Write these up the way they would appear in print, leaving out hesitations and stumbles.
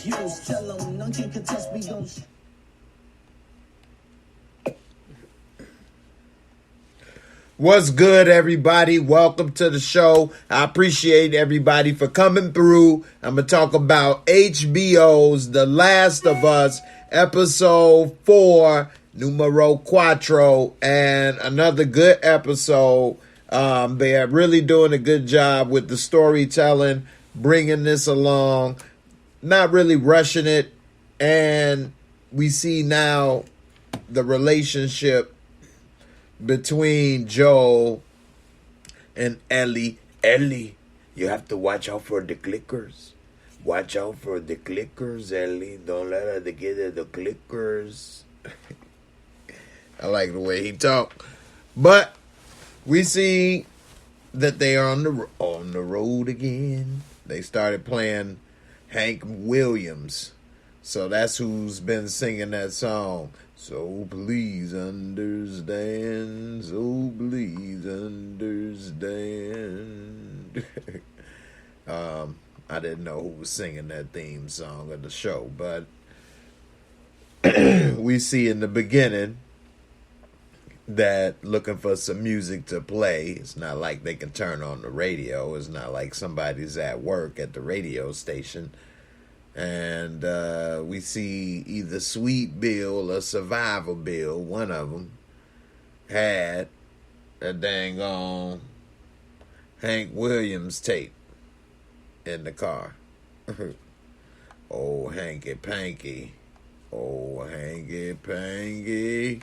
Hbo'S, tell them none can contest, we gon' What's good, everybody? Welcome to the show. I appreciate everybody for coming through. I'm going to talk about HBO's The Last of Us, episode 4, numero cuatro, and another good episode. They are really doing a good job with the storytelling, bringing this along, not really rushing it, and we see now the relationship between Joel and Ellie. Ellie, you have to watch out for the clickers. Watch out for the clickers, Ellie. Don't let her get the clickers. I like the way he talk. But we see that they are on the road again. They started playing Hank Williams. So that's who's been singing that song. So please understand, so please understand. I didn't know who was singing that theme song of the show, but we see in the beginning that looking for some music to play. It's not like they can turn on the radio. It's not like somebody's at work at the radio station. And we see either Sweet Bill or Survival Bill, one of them, had a dang on Hank Williams tape in the car. Oh, Hanky Panky. Oh, Hanky Panky.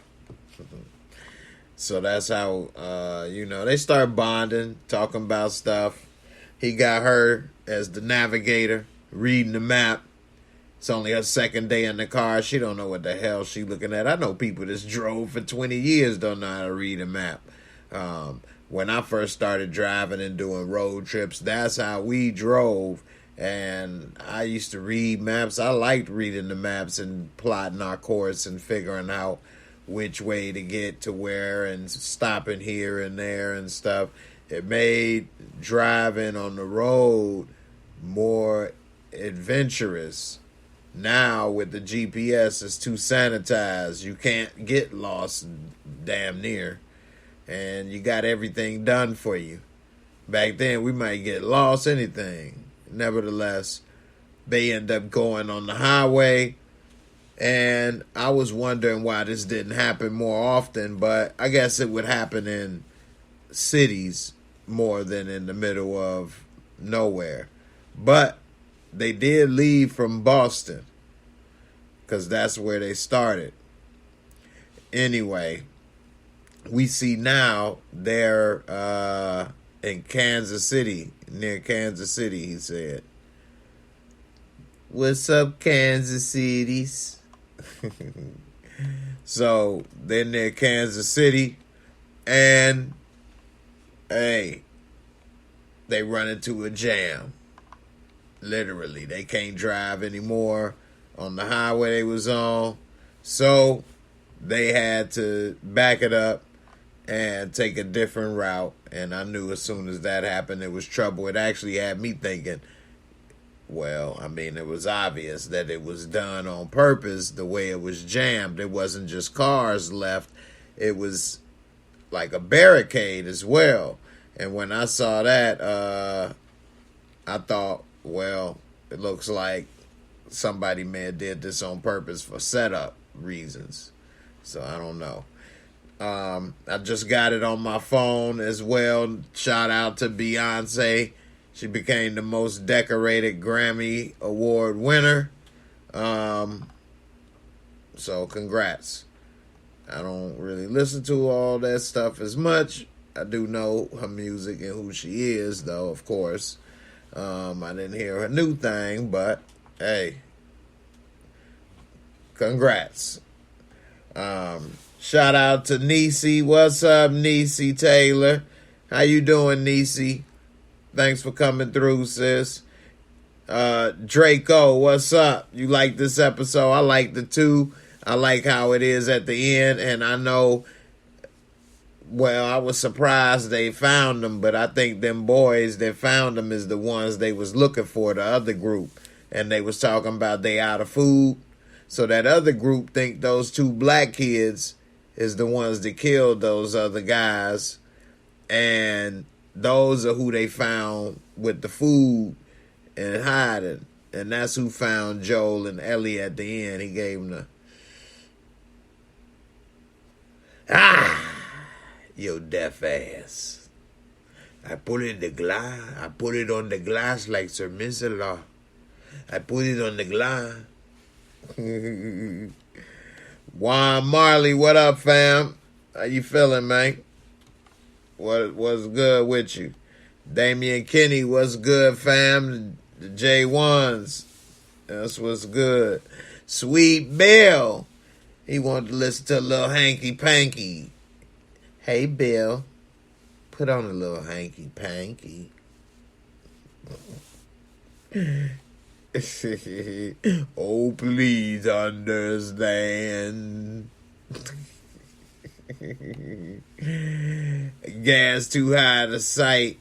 So that's how, they start bonding, talking about stuff. He got her as the navigator, reading the map. It's only her second day in the car. She don't know what the hell she looking at. I know people that's drove for 20 years don't know how to read a map. When I first started driving and doing road trips, that's how we drove. And I used to read maps. I liked reading the maps and plotting our course and figuring out which way to get to where and stopping here and there and stuff. It made driving on the road more adventurous. Now with the GPS, it's too sanitized. You can't get lost damn near. And you got everything done for you. Back then, we might get lost, anything. Nevertheless, they end up going on the highway. And I was wondering why this didn't happen more often. But I guess it would happen in cities more than in the middle of nowhere. But they did leave from Boston because that's where they started. Anyway, we see now they're in Kansas City, near Kansas City, he said. What's up, Kansas Cities? So they're near Kansas City, and hey, they run into a jam. Literally, they can't drive anymore on the highway they was on. So they had to back it up and take a different route. And I knew as soon as that happened, it was trouble. It actually had me thinking, well, I mean, it was obvious that it was done on purpose, the way it was jammed. It wasn't just cars left. It was like a barricade as well. And when I saw that, I thought, well, it looks like somebody may have did this on purpose for setup reasons. So I don't know. I just got it on my phone as well. Shout out to Beyonce. She became the most decorated Grammy Award winner. So congrats. I don't really listen to all that stuff as much. I do know her music and who she is, though, of course. I didn't hear her new thing, but hey, congrats. Shout out to Niecy. What's up, Niecy Taylor? How you doing, Niecy? Thanks for coming through, sis. Draco, what's up? You like this episode? I like the two. I like how it is at the end, and I know, well, I was surprised they found them, but I think them boys that found them is the ones they was looking for, the other group. and they was talking about they out of food. So that other group think those 2 black kids is the ones that killed those other guys, and those are who they found with the food and hiding. And that's who found Joel and Ellie at the end. He gave them the, your deaf ass. I put it in the glass. I put it on the glass like Sir Mix-a-Lot. I put it on the glass. Juan Marley, what up, fam? How you feeling, man? What's good with you? Damian Kinney, what's good, fam? The J1s, that's what's good. Sweet Bill, he wanted to listen to a little hanky panky. Hey, Bill, put on a little hanky panky. Oh, please understand. Gas too high to sight.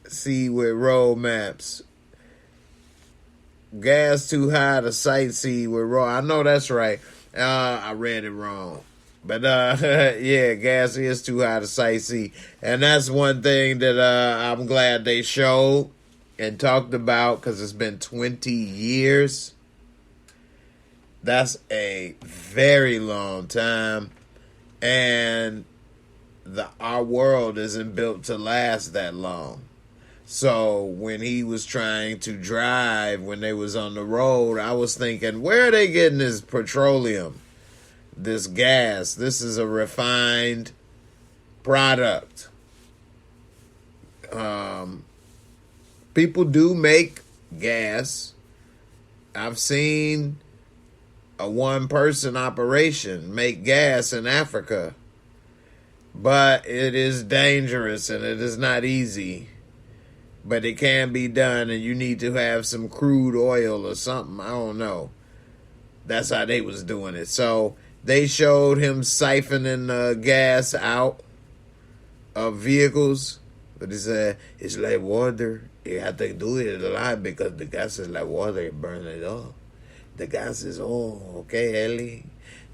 See with road maps. Gas too high to sightsee with road. I know that's right. I read it wrong. But yeah, gas is too high to sightsee. And that's one thing that I'm glad they showed and talked about, because it's been 20 years. That's a very long time. And our world isn't built to last that long. So when he was trying to drive, when they was on the road, I was thinking, where are they getting this petroleum, this gas? This is a refined product. People do make gas. I've seen a one-person operation make gas in Africa. But it is dangerous and it is not easy. But it can be done, and you need to have some crude oil or something. I don't know. That's how they was doing it. So they showed him siphoning gas out of vehicles. But he said, it's like water. You have to do it a lot because the gas is like water. You burn it off. The gas is oil, okay, Ellie?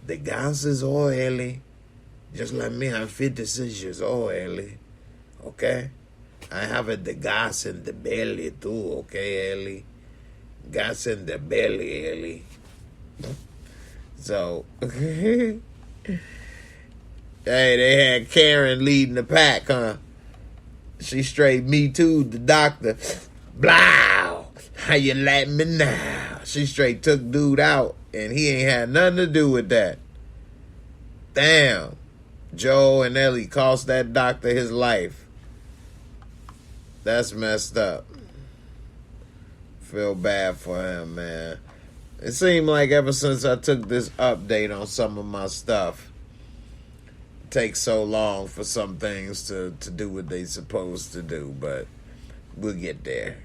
The gas is oil, Ellie. Just like me, I'm 56 years old, Ellie. Okay? I have the gas in the belly too, okay, Ellie? Gas in the belly, Ellie. So, hey, they had Karen leading the pack, huh? She straight me too, the doctor. Blow! How you like me now? She straight took dude out, and he ain't had nothing to do with that. Damn. Joe and Ellie cost that doctor his life. That's messed up. Feel bad for him, man. It seemed like ever since I took this update on some of my stuff, it takes so long for some things to do what they supposed to do, but we'll get there.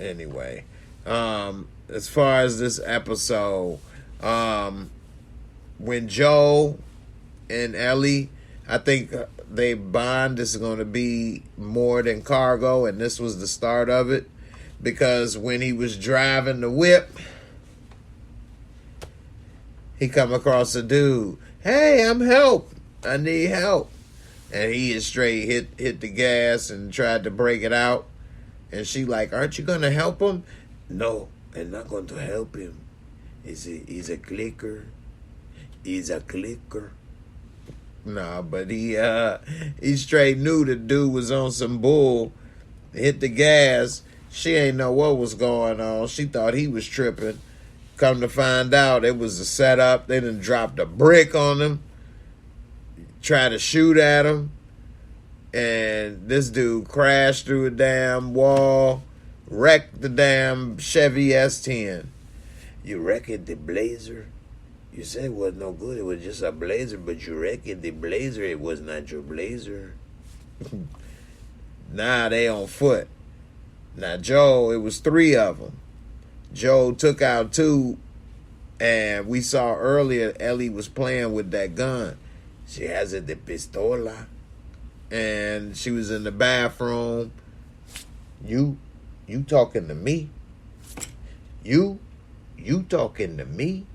Anyway, as far as this episode, when Joe and Ellie, I think they bond is going to be more than cargo, and this was the start of it, because when he was driving the whip, he come across a dude. Hey, I'm help. I need help. And he is straight hit the gas and tried to break it out. And she like, aren't you going to help him? No, I'm not going to help him. He's a clicker. He's a clicker. Nah, but he straight knew the dude was on some bull. Hit the gas. She ain't know what was going on. She thought he was tripping. Come to find out, it was a setup. They done dropped a brick on him. Tried to shoot at him. And this dude crashed through a damn wall. Wrecked the damn Chevy S10. You wrecked the Blazer? You said it was no good. It was just a Blazer, but you wrecked the Blazer. It was not your Blazer. Nah, they on foot. Now, Joe, it was 3 of them. Joe took out 2, and we saw earlier Ellie was playing with that gun. She has the pistola, and she was in the bathroom. You talking to me? You talking to me?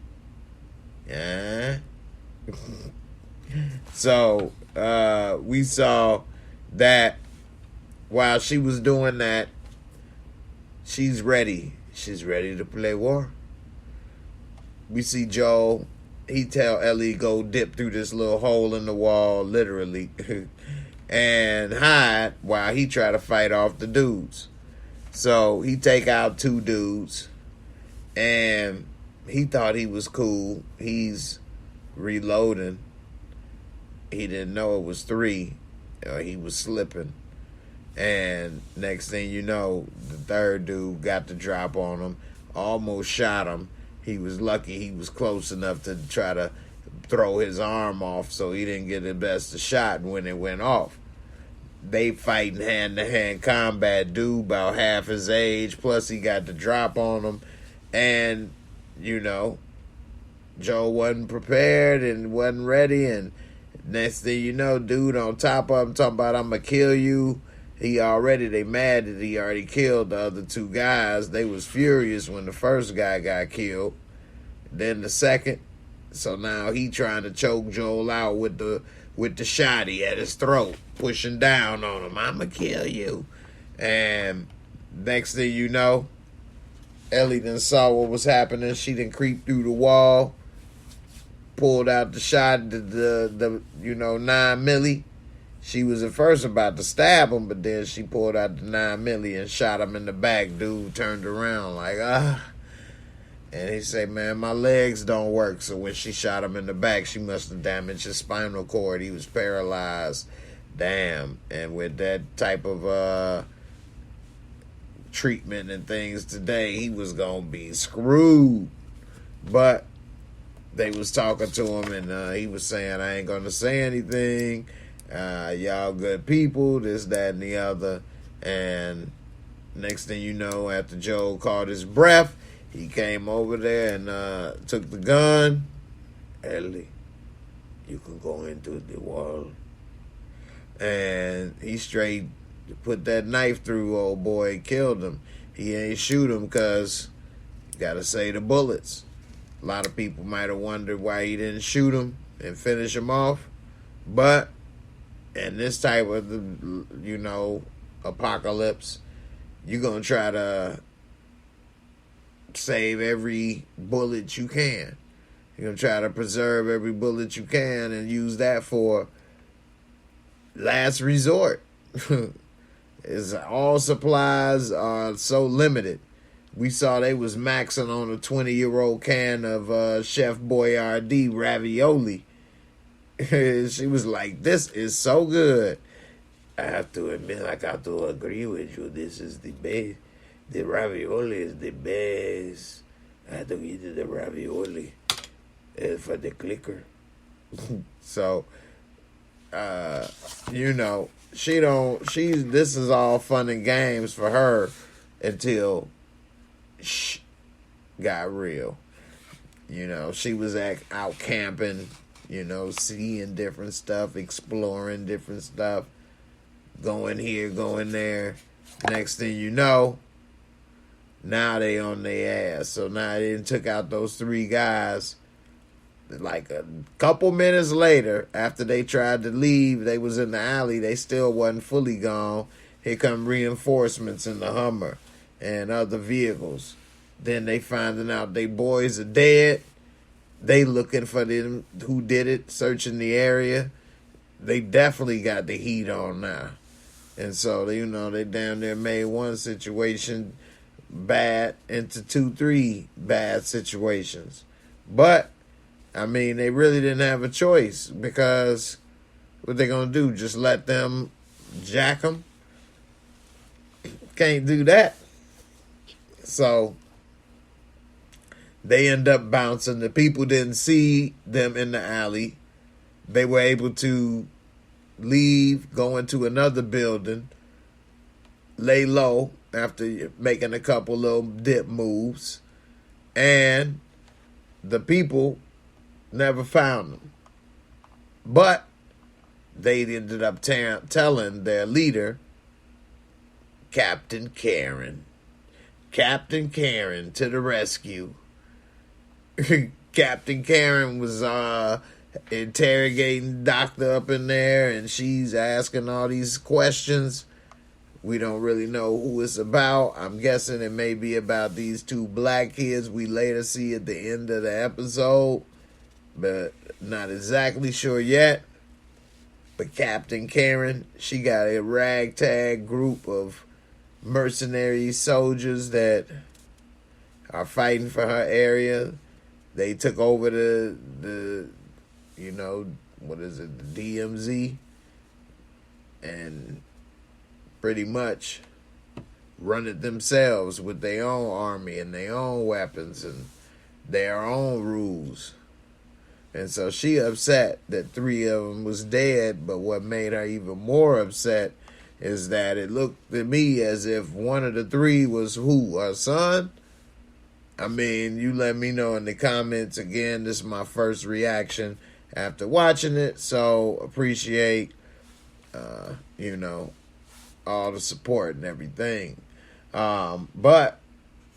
So we saw that while she was doing that, she's ready. She's ready to play war. We see Joel. He tell Ellie go dip through this little hole in the wall, literally, and hide while he try to fight off the dudes. So he take out 2 dudes, and he thought he was cool. He's reloading. He didn't know it was 3. He was slipping. And next thing you know, the 3rd dude got the drop on him, almost shot him. He was lucky he was close enough to try to throw his arm off so he didn't get the best of shot when it went off. They fighting hand-to-hand combat. Dude about half his age, plus he got the drop on him. And, you know, Joe wasn't prepared and wasn't ready. And next thing you know, dude on top of him talking about, I'm going to kill you. They mad that he already killed the other 2 guys. They was furious when the first guy got killed. Then the second. So now he trying to choke Joel out with the shotty at his throat, pushing down on him. I'ma kill you. And next thing you know, Ellie done saw what was happening. She done creeped through the wall, pulled out the shot, the 9 milli. She was at first about to stab him, but then she pulled out the 9 milli and shot him in the back. Dude turned around like, And he said, man, my legs don't work. So when she shot him in the back, she must have damaged his spinal cord. He was paralyzed. Damn. And with that type of treatment and things today, he was going to be screwed. But they was talking to him, and he was saying, I ain't going to say anything. Y'all good people, this, that, and the other. And next thing you know, after Joe caught his breath, he came over there and took the gun. Ellie, you can go into the wall. And he straight put that knife through old boy, killed him. He ain't shoot him because you got to say the bullets. A lot of people might have wondered why he didn't shoot him and finish him off. But in this type of, apocalypse, you're going to try to save every bullet you can. You're going to try to preserve every bullet you can and use that for last resort. Is all supplies are so limited. We saw they was maxing on a 20-year-old can of Chef Boyardee ravioli. She was like, this is so good. I have to admit, I got to agree with you. This is the best. The ravioli is the best. I had to give you the ravioli for the clicker. So, this is all fun and games for her until got real. She was out camping, seeing different stuff, exploring different stuff, going here, going there. Next thing you know, now they on their ass. So now they took out those 3 guys. Like a couple minutes later, after they tried to leave, they was in the alley. They still wasn't fully gone. Here come reinforcements in the Hummer and other vehicles. Then they finding out they boys are dead. They looking for them who did it, searching the area. They definitely got the heat on now. And so, they down there made one situation bad into 2, 3 bad situations. But, they really didn't have a choice because what they going to do? Just let them jack them? Can't do that. So, they end up bouncing. The people didn't see them in the alley. They were able to leave, go into another building, lay low after making a couple little dip moves, and the people never found them. But they ended up telling their leader, Captain Karen, Captain Karen to the rescue. Captain Karen was interrogating the doctor up in there, and she's asking all these questions. We don't really know who it's about. I'm guessing it may be about these two black kids we later see at the end of the episode, but not exactly sure yet. But Captain Karen, she got a ragtag group of mercenary soldiers that are fighting for her area. They took over the you know, what is it, the DMZ, and pretty much run it themselves with their own army and their own weapons and their own rules. And so she upset that 3 of them was dead, but what made her even more upset is that it looked to me as if one of the 3 was who? Her son? I mean, you let me know in the comments. Again, this is my first reaction after watching it, so appreciate, you know, all the support and everything. But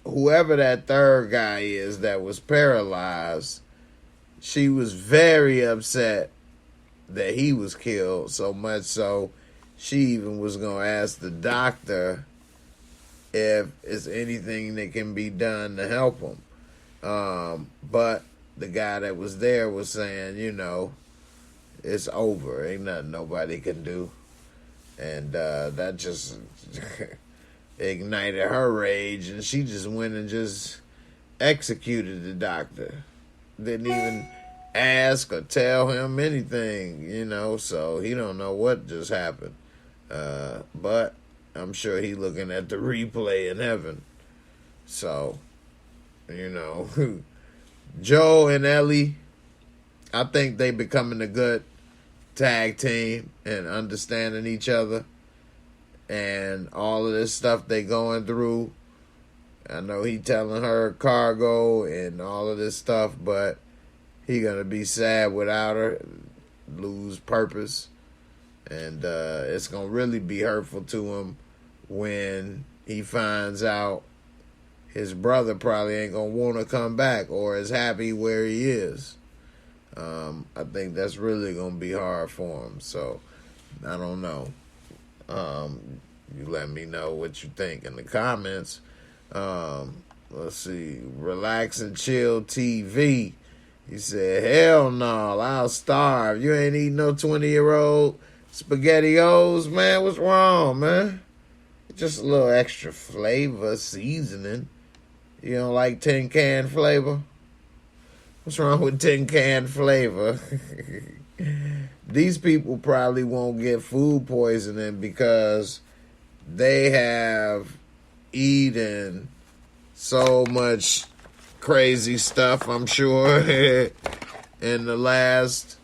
whoever that 3rd guy is that was paralyzed, she was very upset that he was killed, so much so she even was going to ask the doctor if there's anything that can be done to help him. But the guy that was there was saying, you know, it's over. Ain't nothing nobody can do. And that just ignited her rage, and she just went and just executed the doctor. Didn't even ask or tell him anything, you know, so he don't know what just happened. But I'm sure he looking at the replay in heaven. So, you know, Joe and Ellie, I think they becoming a good tag team and understanding each other and all of this stuff they going through. I know he telling her cargo and all of this stuff, but he gonna be sad without her, lose purpose, and it's gonna really be hurtful to him when he finds out his brother probably ain't gonna want to come back or is happy where he is. I think that's really gonna be hard for him. So I don't know. You let me know what you think in the comments. Let's see. Relax and Chill TV. He said, hell no, I'll starve. You ain't eating no 20-year-old SpaghettiOs, man. What's wrong, man? Just a little extra flavor, seasoning. You don't like tin can flavor? What's wrong with tin can flavor? These people probably won't get food poisoning because they have eaten so much crazy stuff, I'm sure, in the last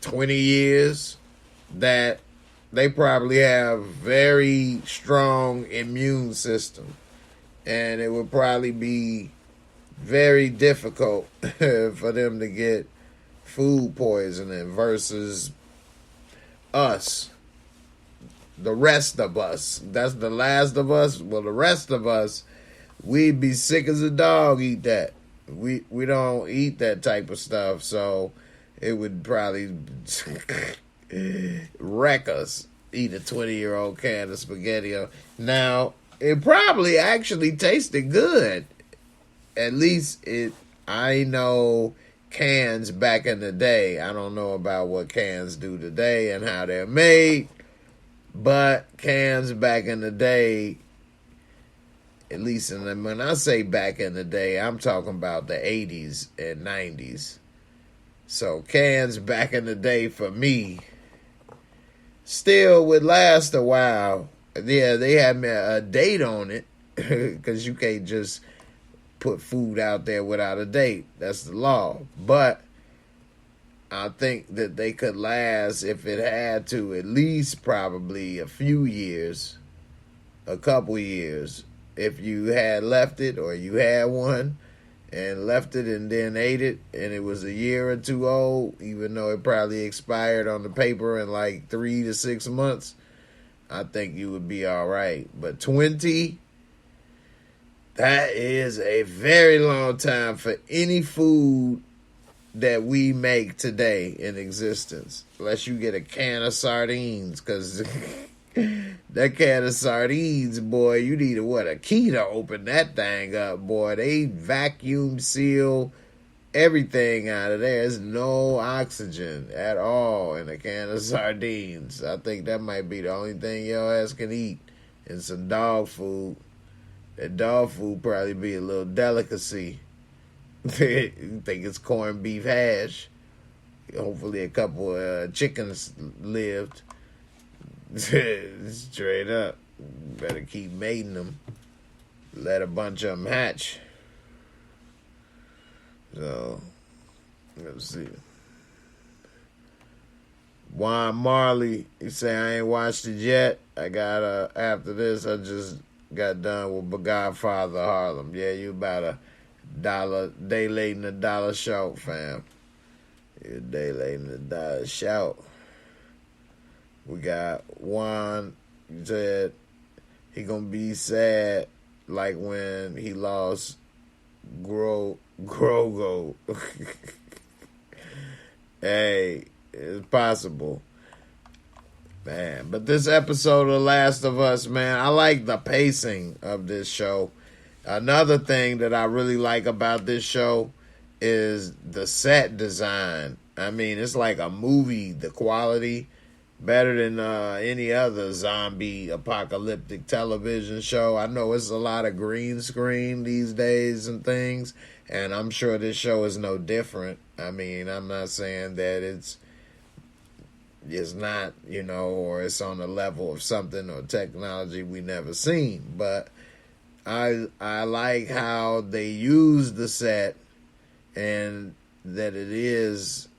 20 years that they probably have very strong immune system. And it would probably be very difficult for them to get food poisoning versus us. The rest of us. That's the last of us. Well, the rest of us, we'd be sick as a dog eat that. We don't eat that type of stuff, so it would probably wreck us. Eat a 20-year-old can of spaghetti. Now, it probably actually tasted good. At least I know cans back in the day. I don't know about what cans do today and how they're made. But cans back in the day, at least when I say back in the day, I'm talking about the 80s and 90s. So cans back in the day for me still would last a while. Yeah, they had a date on it because you can't just put food out there without a date. That's the law. But I think that they could last, if it had to, at least probably a few years, a couple years. If you had left it or you had one and left it and then ate it and it was a year or two old, even though it probably expired on the paper in like 3 to 6 months, I think you would be all right. But 20, That is a very long time for any food that we make today in existence. Unless you get a can of sardines, because that can of sardines, boy, you need a key to open that thing up, boy. They vacuum seal everything out of there. There's no oxygen at all in a can of sardines. I think that might be the only thing your ass can eat. And some dog food. That dog food probably be a little delicacy. You think it's corned beef hash. Hopefully a couple chickens lived. Straight up. Better keep mating them. Let a bunch of them hatch. So, let's see. Juan Marley, he say, I ain't watched it yet. I got, after this, I just got done with The Godfather Harlem. Yeah, you about day late in the dollar short, fam. You a day late in the dollar short. We got Juan, he said he gonna be sad like when he lost Grogo. Hey, it's possible. Man, but this episode of Last of Us, man, I like the pacing of this show. Another thing that I really like about this show is the set design. I mean, it's like a movie, the quality, better than any other zombie apocalyptic television show. I know it's a lot of green screen these days and things, and I'm sure this show is no different. I mean, I'm not saying that it's not, you know, or it's on the level of something or technology we never seen, but I like how they use the set and that it is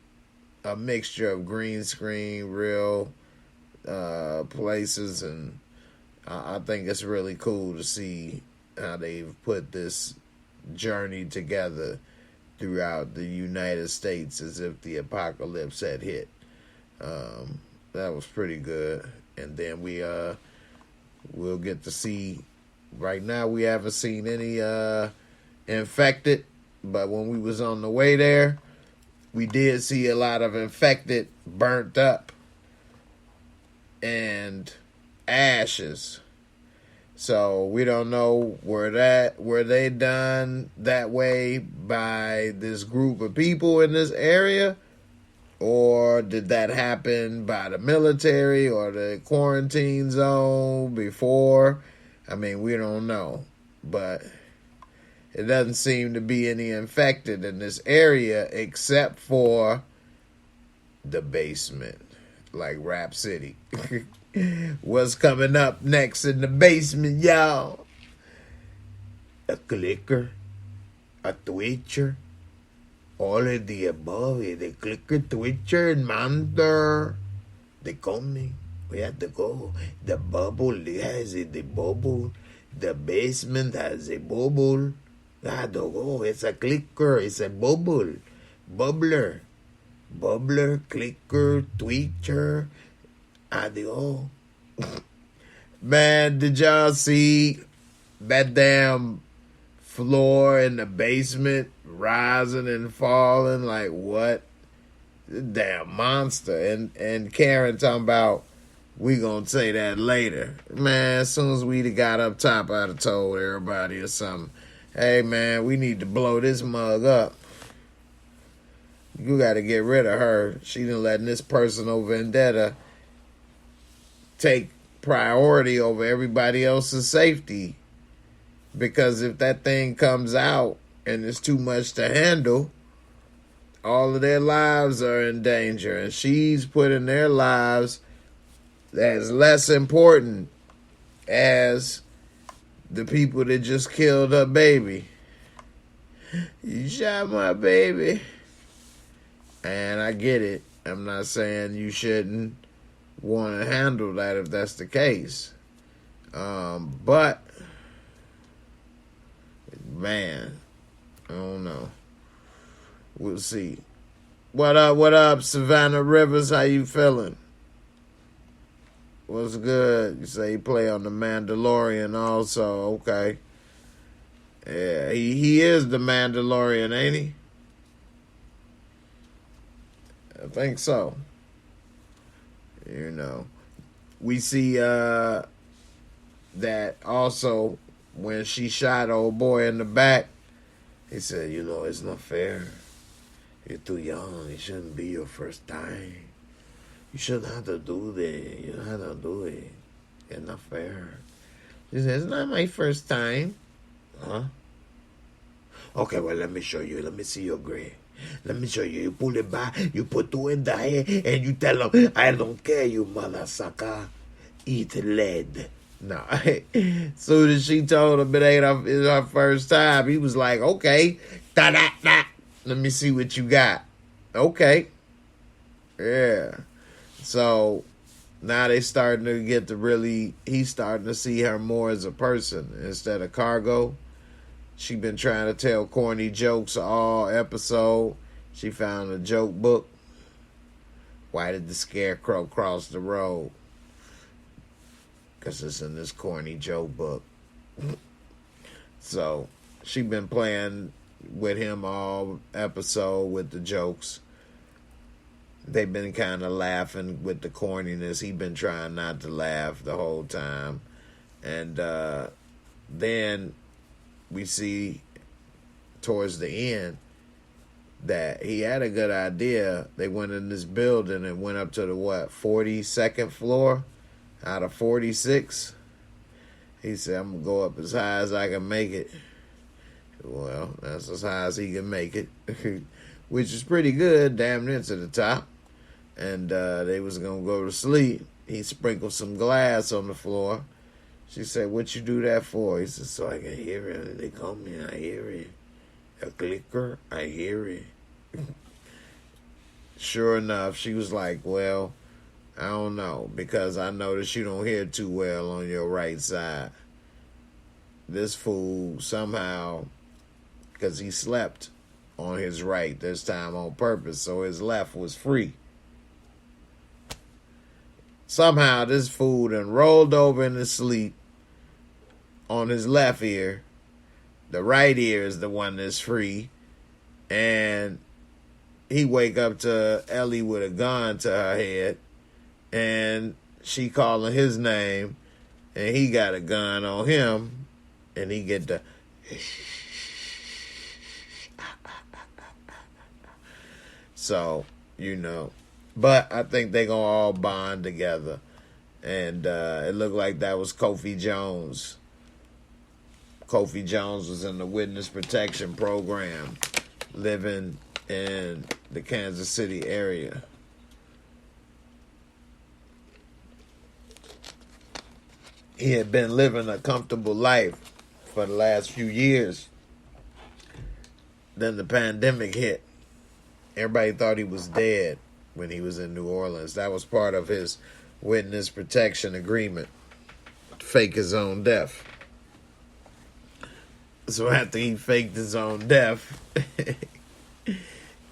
a mixture of green screen, real places, and I think it's really cool to see how they've put this journey together throughout the United States as if the apocalypse had hit. That was pretty good. And then we'll get to see. Right now we haven't seen any infected, but when we was on the way there, we did see a lot of infected burnt up and ashes. So we don't know were they done that way by this group of people in this area, or did that happen by the military or the quarantine zone before? I mean, we don't know, but it doesn't seem to be any infected in this area except for the basement, like Rap City. What's coming up next in the basement, y'all? A clicker, a twitcher, all of the above. The clicker, twitcher, and monster. They coming. We have to go. The bubble has it. The bubble. The basement has a bubble. I have to go. It's a clicker. It's a bubble. Bubbler. Bubbler, clicker, twitcher. Adios. Man, did y'all see that damn floor in the basement rising and falling? Like, what? Damn monster. And Karen talking about, we gonna say that later. Man, as soon as we got up top, I'd have told everybody or something. Hey, man, we need to blow this mug up. You got to get rid of her. She done letting this personal vendetta take priority over everybody else's safety. Because if that thing comes out and it's too much to handle, all of their lives are in danger. And she's putting their lives as less important as the people that just killed her baby. You shot my baby. And I get it. I'm not saying you shouldn't want to handle that if that's the case. But, man, I don't know. We'll see. What up, Savannah Rivers? How you feeling? What's good? You say you play on The Mandalorian also. Okay. Yeah, he is the Mandalorian, ain't he? I think so. You know, we see that also when she shot old boy in the back. He said, you know, it's not fair. You're too young. It shouldn't be your first time. You shouldn't have to do that. You don't have to do it. It's not fair. She said, it's not my first time. Huh? Okay, well, let me show you. Let me see your grade. Let me show you. You pull it back. You put two in the head, and you tell them, I don't care, you mother sucker. Eat lead. No. Soon as she told him it ain't her first time, he was like, okay. Da-da-da. Let me see what you got. Okay. Yeah. So now they starting to get to really, he's starting to see her more as a person instead of cargo. She been trying to tell corny jokes all episode. She found a joke book. Why did the scarecrow cross the road? Because it's in this corny joke book. So she been playing with him all episode with the jokes. They've been kind of laughing with the corniness. He been trying not to laugh the whole time. And then we see towards the end that he had a good idea. They went in this building and went up to the 42nd floor out of 46. He said, I'm going to go up as high as I can make it. Well, that's as high as he can make it, which is pretty good, damn near to the top. And they was going to go to sleep. He sprinkled some glass on the floor. She said, what you do that for? He said, so I can hear it. They call me, I hear it. A clicker, I hear it. Sure enough, she was like, well, I don't know, because I noticed you don't hear too well on your right side. This fool somehow, because he slept on his right this time on purpose, so his left was free. Somehow this fool done rolled over in his sleep on his left ear. The right ear is the one that's free. And he wake up to Ellie with a gun to her head. And she calling his name. And he got a gun on him. And he get the... So, you know. But I think they going to all bond together. And it looked like that was Kofi Jones. Kofi Jones was in the witness protection program, living in the Kansas City area. He had been living a comfortable life for the last few years. Then the pandemic hit. Everybody thought he was dead when he was in New Orleans. That was part of his witness protection agreement. Fake his own death. So after he faked his own death,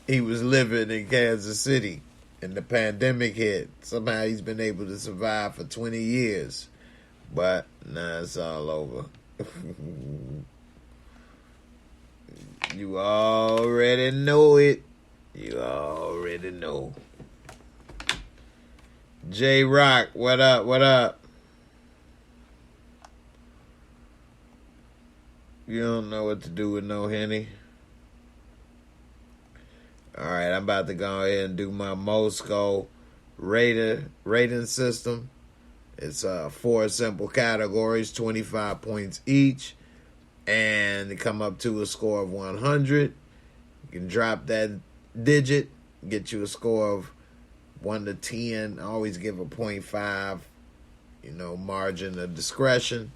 he was living in Kansas City and the pandemic hit. Somehow he's been able to survive for 20 years. But now it's all over. You already know it. You already know. J-Rock, what up, what up? You don't know what to do with no Henny. Alright, I'm about to go ahead and do my Moorescore rating system. It's 4 simple categories, 25 points each. And to come up to a score of 100. You can drop that digit, get you a score of 1 to 10. I always give a 0.5, margin of discretion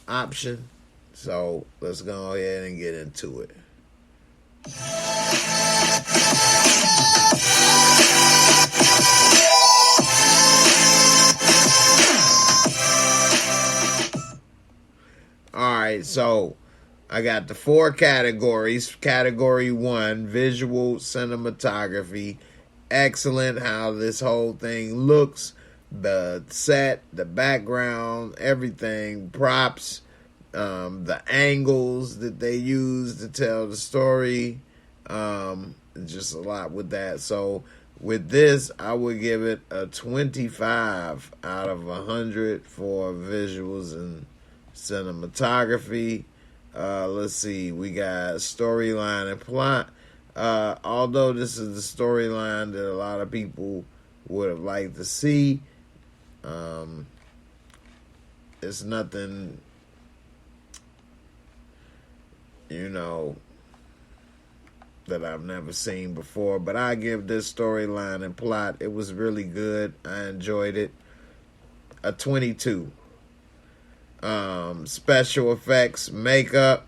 option. So let's go ahead and get into it. All right, so I got the 4 categories. Category 1, visual cinematography. Excellent how this whole thing looks. The set, the background, everything, props. the angles that they use to tell the story, just a lot with that. So with this, I would give it a 25 out of 100 for visuals and cinematography. Let's see, we got storyline and plot. Although this is the storyline that a lot of people would have liked to see, it's nothing, that I've never seen before. But I give this storyline and plot, it was really good. I enjoyed it. A 22. Special effects, makeup,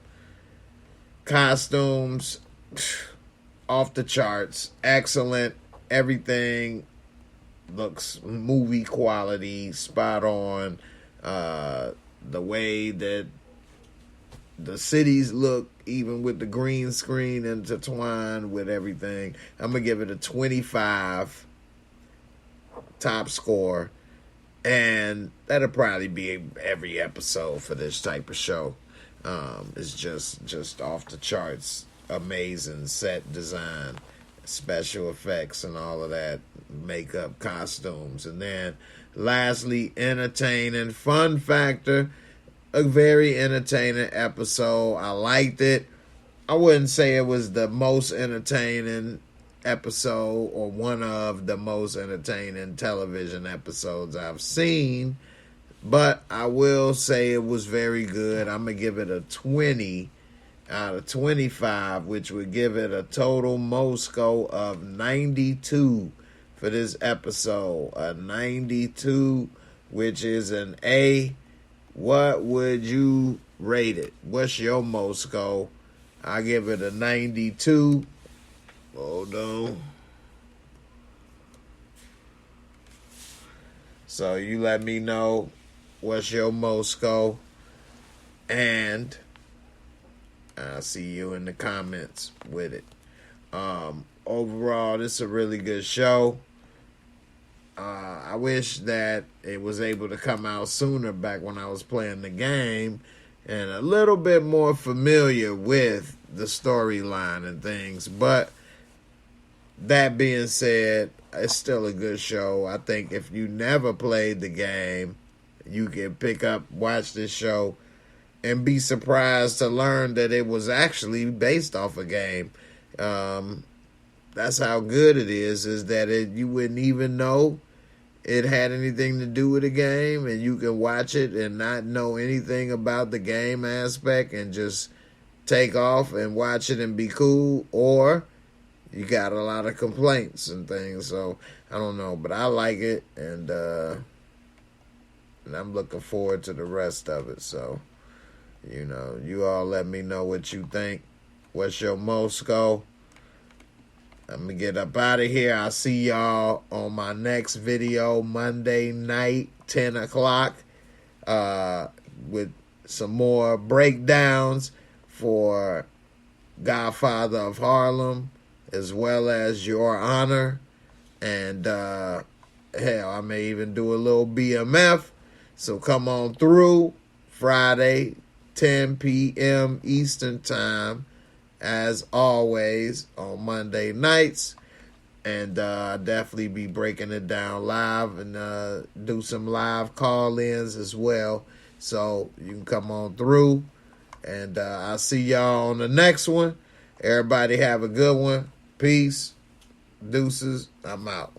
costumes, off the charts, excellent. Everything looks movie quality, spot on. The way that the cities look, even with the green screen intertwined with everything, I'm going to give it a 25 top score. And that'll probably be every episode for this type of show. It's just off the charts, amazing set design, special effects, and all of that, makeup, costumes. And then lastly, entertaining, fun factor, a very entertaining episode. I liked it. I wouldn't say it was the most entertaining episode or one of the most entertaining television episodes I've seen, but I will say it was very good. I'm going to give it a 20 out of 25, which would give it a total Moorescore of 92 for this episode. A 92, which is an A. What would you rate it? What's your Moorescore? I give it a 92. Hold on. So you let me know what's your Moorescore, and I'll see you in the comments with it. Overall, this is a really good show. I wish that it was able to come out sooner, back when I was playing the game and a little bit more familiar with the storyline and things. But that being said, it's still a good show. I think if you never played the game, you can pick up, watch this show, and be surprised to learn that it was actually based off a game. That's how good it is that you wouldn't even know it had anything to do with a game, and you can watch it and not know anything about the game aspect and just take off and watch it and be cool, or you got a lot of complaints and things. So I don't know, but I like it, and I'm looking forward to the rest of it. So, you all let me know what you think. What's your Moorescore? I'm going to get up out of here. I'll see y'all on my next video Monday night, 10 o'clock, with some more breakdowns for Godfather of Harlem, as well as Your Honor. And, hell, I may even do a little BMF. So come on through Friday, 10 p.m. Eastern Time, as always, on Monday nights. And I'll definitely be breaking it down live, and do some live call-ins as well. So you can come on through. And I'll see y'all on the next one. Everybody have a good one. Peace. Deuces. I'm out.